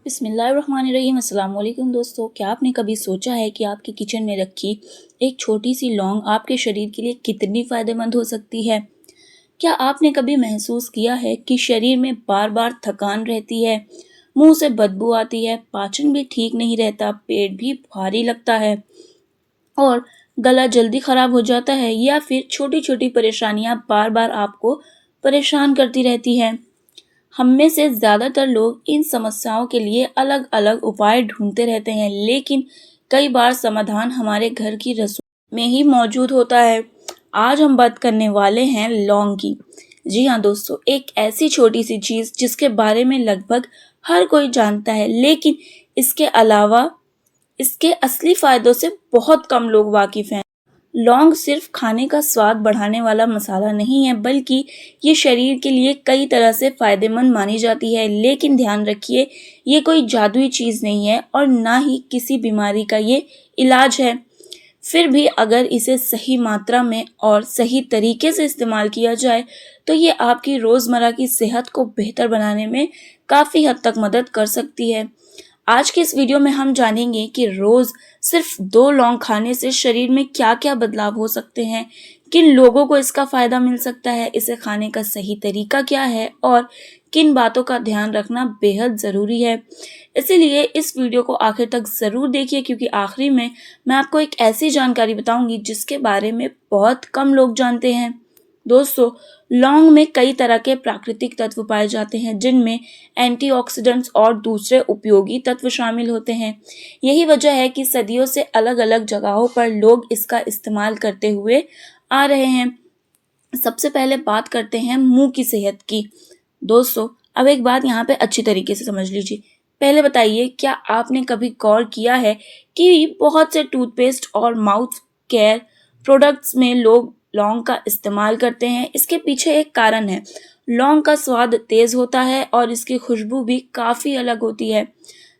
बिस्मिल्लाहिर्रहमानिर्रहीम। अस्सलाम वालेकुम दोस्तों, क्या आपने कभी सोचा है कि आपके किचन में रखी एक छोटी सी लौंग आपके शरीर के लिए कितनी फ़ायदेमंद हो सकती है? क्या आपने कभी महसूस किया है कि शरीर में बार बार थकान रहती है, मुंह से बदबू आती है, पाचन भी ठीक नहीं रहता, पेट भी भारी लगता है और गला जल्दी खराब हो जाता है, या फिर छोटी छोटी परेशानियां बार बार आपको परेशान करती रहती हैं? हम में से ज़्यादातर लोग इन समस्याओं के लिए अलग-अलग उपाय ढूंढते रहते हैं, लेकिन कई बार समाधान हमारे घर की रसोई में ही मौजूद होता है। आज हम बात करने वाले हैं लौंग की। जी हाँ दोस्तों, एक ऐसी छोटी सी चीज़ जिसके बारे में लगभग हर कोई जानता है, लेकिन इसके अलावा इसके असली फायदों से बहुत कम लोग वाकिफ हैं। लौंग सिर्फ खाने का स्वाद बढ़ाने वाला मसाला नहीं है, बल्कि ये शरीर के लिए कई तरह से फायदेमंद मानी जाती है। लेकिन ध्यान रखिए, ये कोई जादुई चीज़ नहीं है और ना ही किसी बीमारी का ये इलाज है। फिर भी अगर इसे सही मात्रा में और सही तरीके से इस्तेमाल किया जाए, तो ये आपकी रोज़मर्रा की सेहत को बेहतर बनाने में काफ़ी हद तक मदद कर सकती है। आज के इस वीडियो में हम जानेंगे कि रोज सिर्फ 2 लौंग खाने से शरीर में क्या-क्या बदलाव हो सकते हैं, किन लोगों को इसका फायदा मिल सकता है, इसे खाने का सही तरीका क्या है और किन बातों का ध्यान रखना बेहद ज़रूरी है। इसीलिए इस वीडियो को आखिर तक ज़रूर देखिए, क्योंकि आखिरी में मैं आपको एक ऐसी जानकारी बताऊंगी जिसके बारे में बहुत कम लोग जानते हैं। दोस्तों, लौंग में कई तरह के प्राकृतिक तत्व पाए जाते हैं, जिनमें एंटीऑक्सीडेंट्स और दूसरे उपयोगी तत्व शामिल होते हैं। यही वजह है कि सदियों से अलग-अलग जगहों पर लोग इसका इस्तेमाल करते हुए आ रहे हैं। सबसे पहले बात करते हैं मुंह की सेहत की। दोस्तों, अब एक बात यहाँ पे अच्छी तरीके से समझ लीजिए। पहले बताइए, क्या आपने कभी गौर किया है कि बहुत से टूथपेस्ट और माउथ केयर प्रोडक्ट्स में लोग लौंग का इस्तेमाल करते हैं? इसके पीछे एक कारण है। लौंग का स्वाद तेज होता है और इसकी खुशबू भी काफ़ी अलग होती है।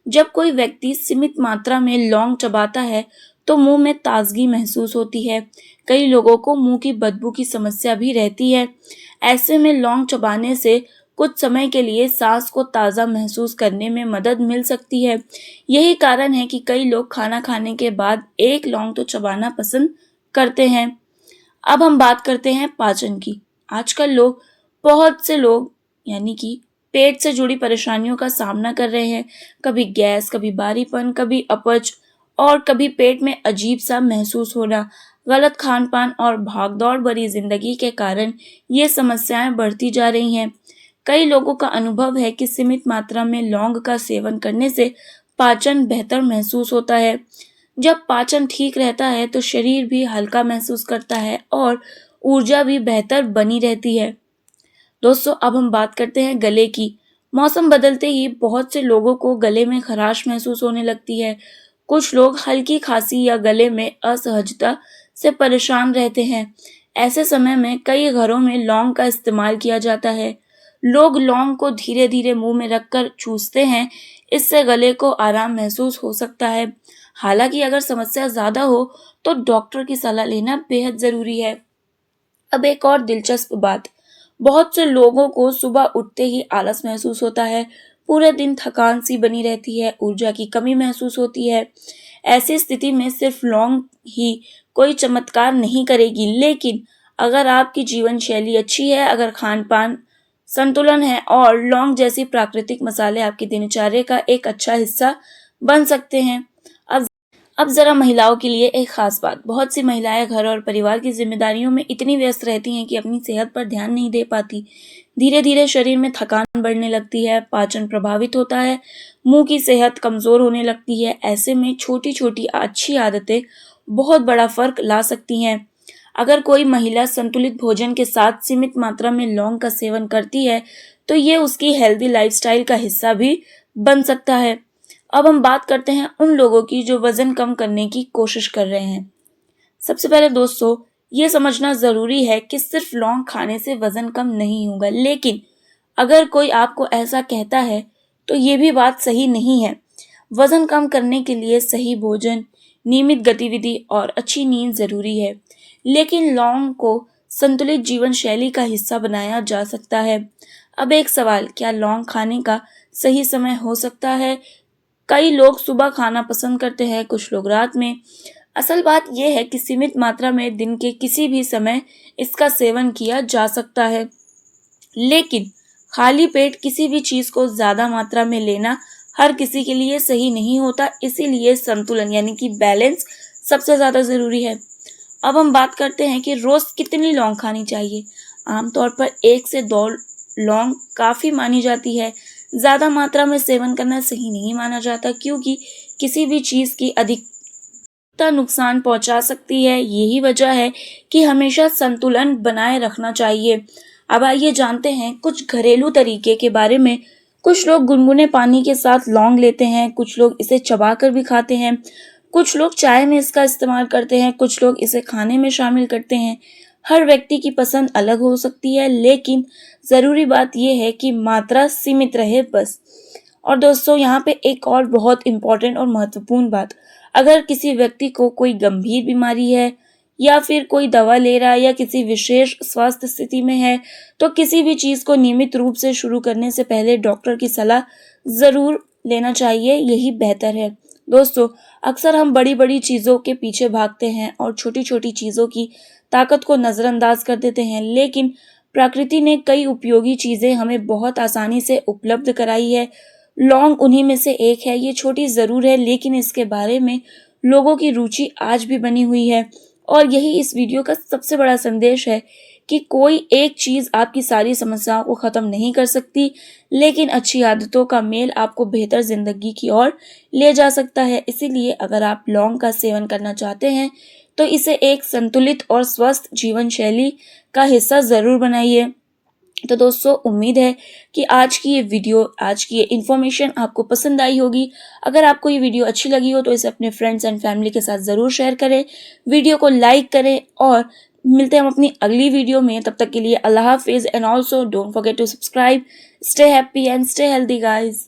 जब कोई व्यक्ति सीमित मात्रा में लौंग चबाता है, तो मुंह में ताजगी महसूस होती है। कई लोगों को मुंह की बदबू की समस्या भी रहती है। ऐसे में लौंग चबाने से कुछ समय के लिए सांस को ताज़ा महसूस करने में मदद मिल सकती है। यही कारण है कि कई लोग खाना खाने के बाद एक लौंग तो चबाना पसंद करते हैं। अब हम बात करते हैं पाचन की। आजकल बहुत से लोग यानी कि पेट से जुड़ी परेशानियों का सामना कर रहे हैं। कभी गैस, कभी भारीपन, कभी अपच और कभी पेट में अजीब सा महसूस होना। गलत खान-पान और भागदौड़ भरी जिंदगी के कारण ये समस्याएं बढ़ती जा रही हैं। कई लोगों का अनुभव है कि सीमित मात्रा में लौंग का सेवन करने से पाचन बेहतर महसूस होता है। जब पाचन ठीक रहता है तो शरीर भी हल्का महसूस करता है और ऊर्जा भी बेहतर बनी रहती है। दोस्तों, अब हम बात करते हैं गले की। मौसम बदलते ही बहुत से लोगों को गले में खराश महसूस होने लगती है। कुछ लोग हल्की खांसी या गले में असहजता से परेशान रहते हैं। ऐसे समय में कई घरों में लौंग का इस्तेमाल किया जाता है। लोग लौंग को धीरे धीरे मुंह में रखकर चूसते हैं। इससे गले को आराम महसूस हो सकता है। हालांकि अगर समस्या ज्यादा हो तो डॉक्टर की सलाह लेना बेहद जरूरी है। अब एक और दिलचस्प बात, बहुत से लोगों को सुबह उठते ही आलस महसूस होता है। पूरे दिन थकान सी बनी रहती है, ऊर्जा की कमी महसूस होती है। ऐसी स्थिति में सिर्फ लौंग ही कोई चमत्कार नहीं करेगी, लेकिन अगर आपकी जीवन शैली अच्छी है, अगर खान पान संतुलन है और लौंग जैसी प्राकृतिक मसाले आपकी दिनचर्या का एक अच्छा हिस्सा बन सकते हैं। अब जरा महिलाओं के लिए एक खास बात। बहुत सी महिलाएं घर और परिवार की जिम्मेदारियों में इतनी व्यस्त रहती हैं कि अपनी सेहत पर ध्यान नहीं दे पाती। धीरे धीरे शरीर में थकान बढ़ने लगती है, पाचन प्रभावित होता है, मुंह की सेहत कमजोर होने लगती है। ऐसे में छोटी छोटी अच्छी आदतें बहुत बड़ा फर्क ला सकती हैं। अगर कोई महिला संतुलित भोजन के साथ सीमित मात्रा में लौंग का सेवन करती है, तो ये उसकी हेल्दी लाइफस्टाइल का हिस्सा भी बन सकता है। अब हम बात करते हैं उन लोगों की जो वजन कम करने की कोशिश कर रहे हैं। सबसे पहले दोस्तों, ये समझना जरूरी है कि सिर्फ लौंग खाने से वजन कम नहीं होगा, लेकिन अगर कोई आपको ऐसा कहता है तो ये भी बात सही नहीं है। वजन कम करने के लिए सही भोजन, नियमित गतिविधि और अच्छी नींद जरूरी है, लेकिन लौंग को संतुलित जीवन शैली का हिस्सा बनाया जा सकता है। अब एक सवाल, क्या लौंग खाने का सही समय हो सकता है। कई लोग सुबह खाना पसंद करते हैं, कुछ लोग रात में। असल बात यह है कि सीमित मात्रा में दिन के किसी भी समय इसका सेवन किया जा सकता है, लेकिन खाली पेट किसी भी चीज़ को ज़्यादा मात्रा में लेना हर किसी के लिए सही नहीं होता। इसीलिए संतुलन यानी कि बैलेंस सबसे ज़्यादा ज़रूरी है। अब हम बात करते हैं कि रोज़ कितनी लौंग खानी चाहिए। आमतौर पर 1 से 2 लौंग काफ़ी मानी जाती है। ज़्यादा मात्रा में सेवन करना सही नहीं माना जाता, क्योंकि किसी भी चीज़ की अधिकता नुकसान पहुंचा सकती है। यही वजह है कि हमेशा संतुलन बनाए रखना चाहिए। अब आइए जानते हैं कुछ घरेलू तरीके के बारे में। कुछ लोग गुनगुने पानी के साथ लौंग लेते हैं, कुछ लोग इसे चबाकर भी खाते हैं, कुछ लोग चाय में इसका इस्तेमाल करते हैं, कुछ लोग इसे खाने में शामिल करते हैं। हर व्यक्ति की पसंद अलग हो सकती है, लेकिन ज़रूरी बात यह है कि मात्रा सीमित रहे बस। और दोस्तों, यहाँ पे एक और बहुत इम्पोर्टेंट और महत्वपूर्ण बात, अगर किसी व्यक्ति को कोई गंभीर बीमारी है या फिर कोई दवा ले रहा है या किसी विशेष स्वास्थ्य स्थिति में है, तो किसी भी चीज़ को नियमित रूप से शुरू करने से पहले डॉक्टर की सलाह ज़रूर लेना चाहिए, यही बेहतर है। दोस्तों, अक्सर हम बड़ी-बड़ी चीज़ों के पीछे भागते हैं और छोटी-छोटी चीज़ों की ताकत को नज़रअंदाज कर देते हैं, लेकिन प्रकृति ने कई उपयोगी चीज़ें हमें बहुत आसानी से उपलब्ध कराई है। लौंग उन्हीं में से एक है। ये छोटी ज़रूर है, लेकिन इसके बारे में लोगों की रुचि आज भी बनी हुई है। और यही इस वीडियो का सबसे बड़ा संदेश है कि कोई एक चीज़ आपकी सारी समस्याओं को ख़त्म नहीं कर सकती, लेकिन अच्छी आदतों का मेल आपको बेहतर ज़िंदगी की ओर ले जा सकता है। इसीलिए अगर आप लौंग का सेवन करना चाहते हैं, तो इसे एक संतुलित और स्वस्थ जीवन शैली का हिस्सा ज़रूर बनाइए। तो दोस्तों, उम्मीद है कि आज की ये इन्फॉर्मेशन आपको पसंद आई होगी। अगर आपको ये वीडियो अच्छी लगी हो तो इसे अपने फ्रेंड्स एंड फैमिली के साथ ज़रूर शेयर करें, वीडियो को लाइक करें और मिलते हैं हम अपनी अगली वीडियो में। तब तक के लिए अल्लाह हाफिज़ and also don't forget to subscribe. Stay happy and stay healthy guys.